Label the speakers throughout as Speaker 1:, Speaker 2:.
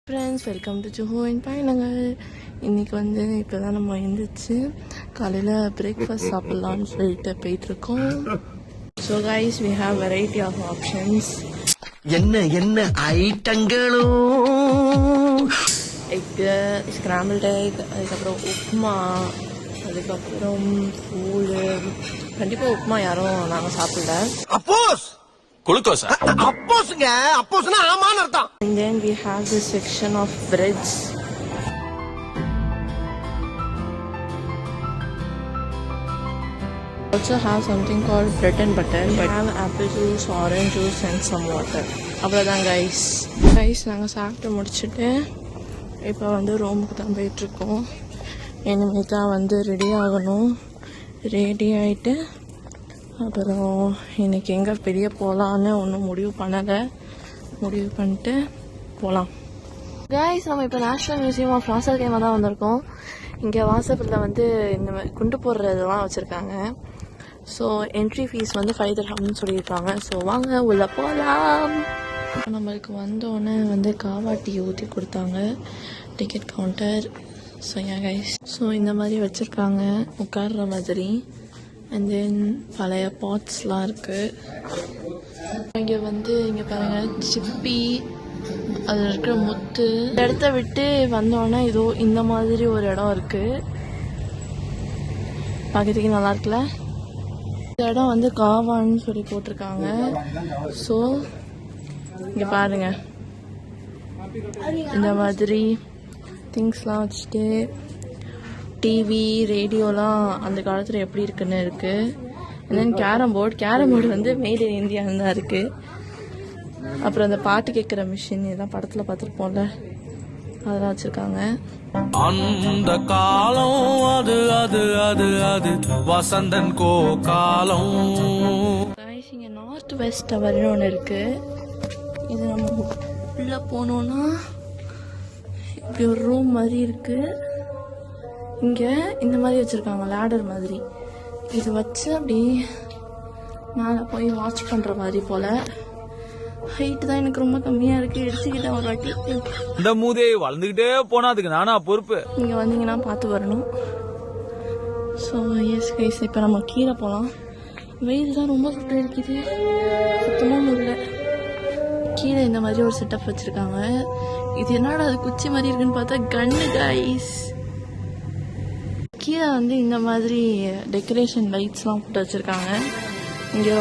Speaker 1: Friends, welcome to ஜுஹோயின் பயணங்கள். இன்றைக்கி வந்து இப்போ தான் நம்ம எழுந்திரிச்சு காலையில் பிரேக்ஃபாஸ்ட் சாப்பிட்லான்னு சொல்லிட்டு போயிட்டுருக்கோம். So guys, we have variety of options.
Speaker 2: என்ன என்ன ஐட்டங்களோ,
Speaker 1: எக்கு, ஸ்கிராம்பிள்ட் எக், அதுக்கப்புறம் உப்புமா, அதுக்கப்புறம் ஃபூலு. கண்டிப்பாக உப்புமா யாரும் நாங்கள் சாப்பிடல.
Speaker 2: அப்போஸ் குளுக்கோஸா? அப்போஸ்ங்க, அப்போஸ்னா ஆமான்னு அர்த்தம்.
Speaker 1: And then we have this section of breads. Also have something called bread and butter. We have apple juice, orange juice and some water. அவ்வளோதான் கைஸ். நாங்கள் சாப்பிட்டு முடிச்சுட்டு இப்போ வந்து ரூமுக்கு தான் போயிட்டுருக்கோம். இனிமேல் தான் வந்து ரெடி ஆகணும். ரெடி ஆகிட்டு அப்புறம் இன்றைக்கி எங்கே பெரிய போகலான்னு ஒன்றும் முடிவு பண்ணலை. முடிவு பண்ணிட்டு போகலாம். கைஸ், நம்ம இப்போ நேஷ்னல் மியூசியம் ஆஃப் ராசல் கைமா தான் வந்திருக்கோம். இங்கே வாசப்பில் வந்து இந்த மாதிரி குண்டு போடுறதெல்லாம் வச்சுருக்காங்க. ஸோ என்ட்ரி ஃபீஸ் வந்து 5 dirhamன்னு சொல்லியிருக்காங்க. ஸோ வாங்க உள்ளே போகலாம். நம்மளுக்கு வந்தோடனே வந்து காவா டீ ஊற்றி கொடுத்தாங்க, டிக்கெட் கவுண்டர். ஸோ ஏன் கைஸ், ஸோ இந்த மாதிரி வச்சுருக்காங்க உட்கார்ற மாதிரி. அண்ட் தென் பழைய பாட்ஸ்லாம் இருக்குது. இங்கே வந்து இங்கே பாருங்கள், சிப்பி, அதில் இருக்கிற முத்து. இந்த இடத்த விட்டு வந்தோடனே இதோ இந்த மாதிரி ஒரு இடம் இருக்குது. பார்க்கறதுக்கு நல்லா இருக்குல்ல. இந்த இடம் வந்து காவான்னு சொல்லி போட்டிருக்காங்க. ஸோ இங்கே பாருங்க, இந்த மாதிரி திங்ஸ்லாம் வச்சுட்டு டிவி, ரேடியோலாம் அந்த காலத்தில் எப்படி இருக்குன்னு இருக்குது. அண்ட் தென் கேரம் போர்டு வந்து மேட் இன் இந்தியான்னு தான் இருக்குது. அப்புறம் அந்த பாட்டு கேட்குற மிஷின், இதெல்லாம் படத்தில் பார்த்துருப்போம்ல, அதெல்லாம் வச்சுருக்காங்க.
Speaker 3: அந்த காலம் அது அது அது அது வசந்தன் கோ காலம்.
Speaker 1: இங்கே நார்த் வெஸ்ட் டவர்னு ஒன்று இருக்குது. இது நம்ம உள்ளே போனோன்னா இப்படி ஒரு ரூம் மாதிரி இருக்குது. இங்கே இந்த மாதிரி வச்சுருக்காங்க, லேடர் மாதிரி. இது வச்சு அப்படி மேலே போய் வாட்ச் பண்ணுற மாதிரி போல். ஹைட்டு தான் எனக்கு ரொம்ப கம்மியாக இருக்குது. எடுத்துக்கிட்டேன் ஒரு வாட்டி.
Speaker 3: இந்த மூதே வளர்ந்துக்கிட்டே போனா அதுக்கு நானா பொறுப்பு.
Speaker 1: இங்கே வந்தீங்கன்னா பார்த்து வரணும். ஸோ எஸ் கைஸ், இப்போ நம்ம கீழே போகலாம். வெயில் தான் ரொம்ப சுட்டு இருக்குது, சுத்தமாக முடியல. கீழே இந்த மாதிரி ஒரு செட்டப் வச்சுருக்காங்க. இது என்னடா அது குச்சி மாதிரி இருக்குன்னு பார்த்தா கன்னு கைஸ். கீழே வந்து இந்த மாதிரி டெக்கரேஷன் லைட்ஸ்லாம் போட்டு வச்சுருக்காங்க. இங்கே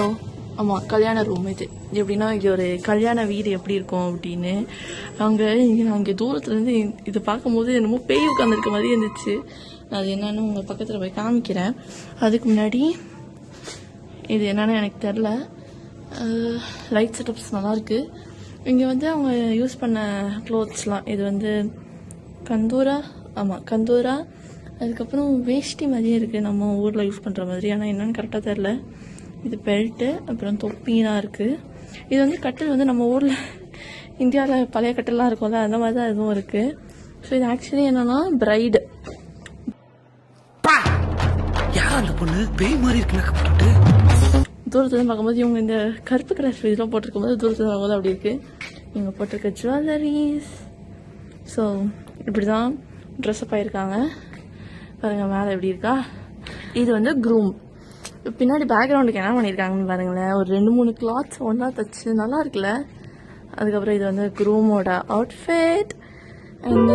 Speaker 1: ஆமாம், கல்யாண ரூம். இது எப்படின்னா, இங்கே ஒரு கல்யாண வீடு எப்படி இருக்கும் அப்படின்னு. அங்கே தூரத்துலேருந்து இதை பார்க்கும்போது என்னமோ பேய் உட்காந்துருக்க மாதிரி இருந்துச்சு. அது என்னன்னு உங்கள் பக்கத்தில் போய் காமிக்கிறேன். அதுக்கு முன்னாடி இது என்னன்னு எனக்கு தெரில. லைட் செட்டப்ஸ் நல்லாயிருக்கு. இங்கே வந்து அவங்க யூஸ் பண்ண க்ளோத்ஸ்லாம், இது வந்து கந்தூரா. ஆமாம், கந்தூரா. அதுக்கப்புறம் வேஷ்டி மாதிரியே இருக்குது, நம்ம ஊரில் யூஸ் பண்ணுற மாதிரி. ஆனால் என்னென்னு கரெக்டாக தெரில. இது பெல்ட்டு, அப்புறம் தொப்பிலாம் இருக்குது. இது வந்து கட்டில் வந்து நம்ம ஊரில் இந்தியாவில் பழைய கட்டிலாம் இருக்கும்ல, அந்த மாதிரி தான் இதுவும் இருக்குது. ஸோ இது ஆக்சுவலி என்னன்னா பிரைடு.
Speaker 2: யார் அந்த பொண்ணு பேய் மாதிரி இருக்கு?
Speaker 1: தூரத்தில் பார்க்கும்போது இவங்க இந்த கருப்பு கலர் இதெல்லாம் போட்டிருக்கும் போது, தூரத்தில் பார்க்கும்போது அப்படி இருக்குது. இவங்க போட்டிருக்க ஜுவல்லரிஸ். ஸோ இப்படி தான் ட்ரெஸ்அப் ஆகிருக்காங்க. பாருங்கள் மேலே எப்படி இருக்கா. இது வந்து க்ரூம். பின்னாடி பேக்ரவுண்டுக்கு என்ன பண்ணியிருக்காங்கன்னு பாருங்களேன். ஒரு 2-3 கிளாத்ஸ் ஒன்றா தச்சு நல்லா இருக்குல்ல. அதுக்கப்புறம் இது வந்து க்ரூமோட அவுட்ஃபிட். அண்ட்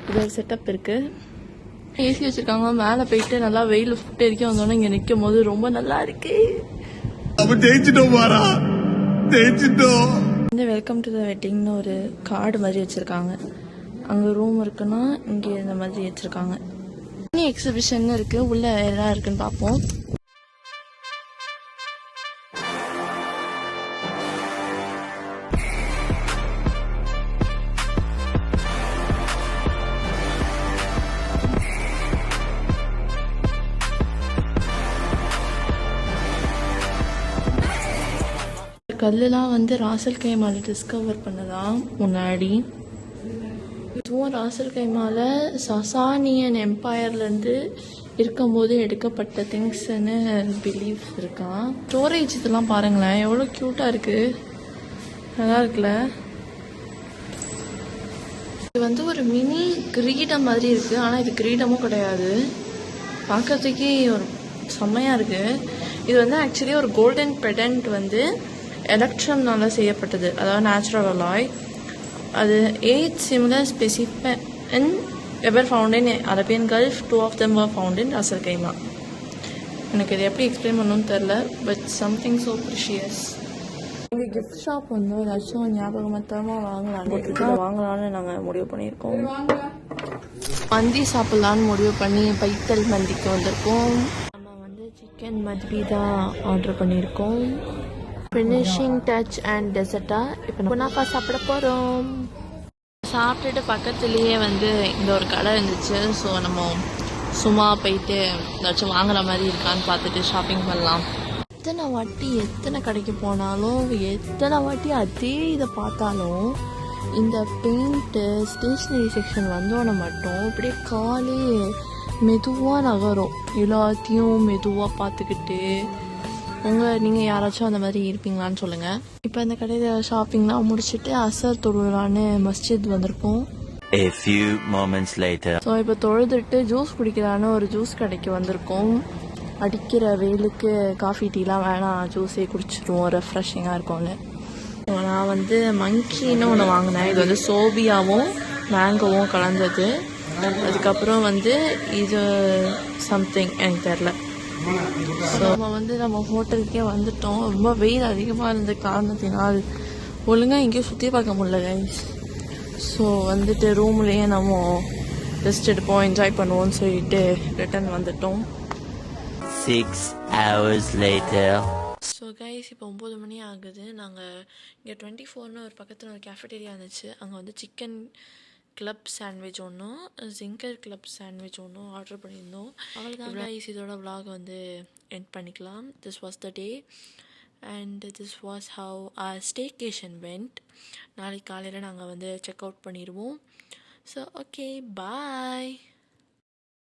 Speaker 1: இது ஒரு செட்டப் இருக்குது. ஏசி வச்சுருக்காங்க. மேலே போயிட்டு நல்லா வெயில் சுட்டு இருக்க வந்தோன்னே இங்கே நிற்கும் போது ரொம்ப நல்லா இருக்கு. இந்த வெல்கம் டு த வெட்டிங்னு ஒரு கார்டு மாதிரி வச்சுருக்காங்க. அங்கே ரூம் இருக்குன்னா இங்கே இந்த மாதிரி வச்சுருக்காங்க. எக்ஸிபிஷன் இருக்குது, உள்ள எல்லாம் இருக்குன்னு பார்ப்போம். கல்லுலாம் வந்து ராசல் கைமால டிஸ்கவர் பண்ணதான் முன்னாடி. இதுவும் ராசல் கைமால சசானியன் எம்பையர்லேருந்து இருக்கும்போது எடுக்கப்பட்ட திங்ஸ்ன்னு பிலீவ் இருக்கான். ஸ்டோரேஜ் இதெல்லாம் பாருங்களேன், எவ்வளோ க்யூட்டாக இருக்குது, நல்லா இருக்குல்ல. இது வந்து ஒரு மினி கிரீடம் மாதிரி இருக்குது, ஆனால் இது கிரீடமும் கிடையாது, பார்க்கறதுக்கே ஒரு செம்மையாக இருக்குது. இது வந்து ஆக்சுவலி ஒரு கோல்டன் பெடன்ட் வந்து எலக்ட்ரம்னால செய்யப்பட்டது, அதாவது நேச்சுரல் அலாய். அது 8 similar specimens ever found in Arabian Gulf. 2 of them were found in Ras Al Khaimah. எனக்கு இது எப்படி எக்ஸ்பிளைன் பண்ணணும்னு தெரில, பட் சம்திங் ஸோ ப்ரிஷியஸ். இங்கே கிஃப்ட் ஷாப் வந்து ஏதாச்சும் ஞாபகமத்தமாக வாங்கலான்னு நாங்கள் முடிவு பண்ணியிருக்கோம். மந்தி சாப்பிட்லான்னு முடிவு பண்ணி பைத்தல் மந்திக்கு வந்திருக்கோம். நம்ம வந்து சிக்கன் மத்பி தான் ஆர்டர் பண்ணியிருக்கோம். ஃபினிஷிங் டச் அண்ட் டெசர்ட்டாக இப்போ குனாஃபா சாப்பிட போகிறோம். சாப்பிட்டுட்டு பக்கத்துலேயே வந்து இந்த ஒரு கடை இருந்துச்சு. ஸோ நம்ம சும்மா போயிட்டு ஏதாச்சும் வாங்குற மாதிரி இருக்கான்னு பார்த்துட்டு ஷாப்பிங் பண்ணலாம். எத்தனை கடைக்கு போனாலும், எத்தனை வாட்டி அதே இதை பார்த்தாலும், இந்த பெயிண்ட்டு ஸ்டேஷ்னரி செக்ஷன் வந்தோடனே மட்டும் அப்படியே காலே மெதுவாக நகரும். எல்லாத்தையும் மெதுவாக பார்த்துக்கிட்டு நீங்கள் யாராச்சும் அந்த மாதிரி இருப்பீங்களான்னு சொல்லுங்கள். இப்போ இந்த கடையில் ஷாப்பிங்லாம் முடிச்சுட்டு அசர் தொழுலான்னு மஸ்ஜித் வந்திருக்கோம்.
Speaker 4: A few moments later.
Speaker 1: So இப்போ தொழுதுட்டு ஜூஸ் குடிக்கலான்னு ஒரு ஜூஸ் கடைக்கு வந்திருக்கோம். அடிக்கிற வெயிலுக்கு காஃபி டீலாம் வேணாம், ஜூஸே குடிச்சிடுவோம், ரெஃப்ரெஷிங்காக இருக்கும்னு. நான் வந்து மங்கின்னு ஒன்று வாங்கினேன். இது வந்து சோபியாவும் மேங்கோவும் கலந்தது. அதுக்கப்புறம் வந்து இது சம்திங் எனக்கு தெரில. ஸோ நம்ம ஹோட்டலுக்கே வந்துட்டோம். ரொம்ப வெயில் அதிகமாக இருந்த காரணத்தினால் ஒழுங்காக எங்கேயும் சுற்றி பார்க்க முடியல கைஸ். ஸோ வந்துட்டு ரூம்லேயே நம்ம ரெஸ்ட் எடுப்போம், என்ஜாய் பண்ணுவோம்னு சொல்லிட்டு ரிட்டர்ன் வந்துட்டோம்.
Speaker 4: 6 hours later.
Speaker 1: ஸோ கைஸ் இப்போ 9 மணி ஆகுது. நாங்கள் இங்கே 24ன்னு ஒரு பக்கத்தில் ஒரு கேஃபேட்டேரியா இருந்துச்சு. அங்கே வந்து சிக்கன் கிளப் சாண்ட்விச் ஒன்றும் ஜிங்கர் கிளப் சாண்ட்விச் ஒன்றும் ஆர்டர் பண்ணியிருந்தோம். அவ்வளோதான் கைஸ், இதோட vlog வந்து எண்ட் பண்ணிக்கலாம். This was the day and this was how are staycation went. நாளைக்கு காலையில் நாங்கள் வந்து செக் அவுட் பண்ணிடுவோம். ஸோ ஓகே, பாய்.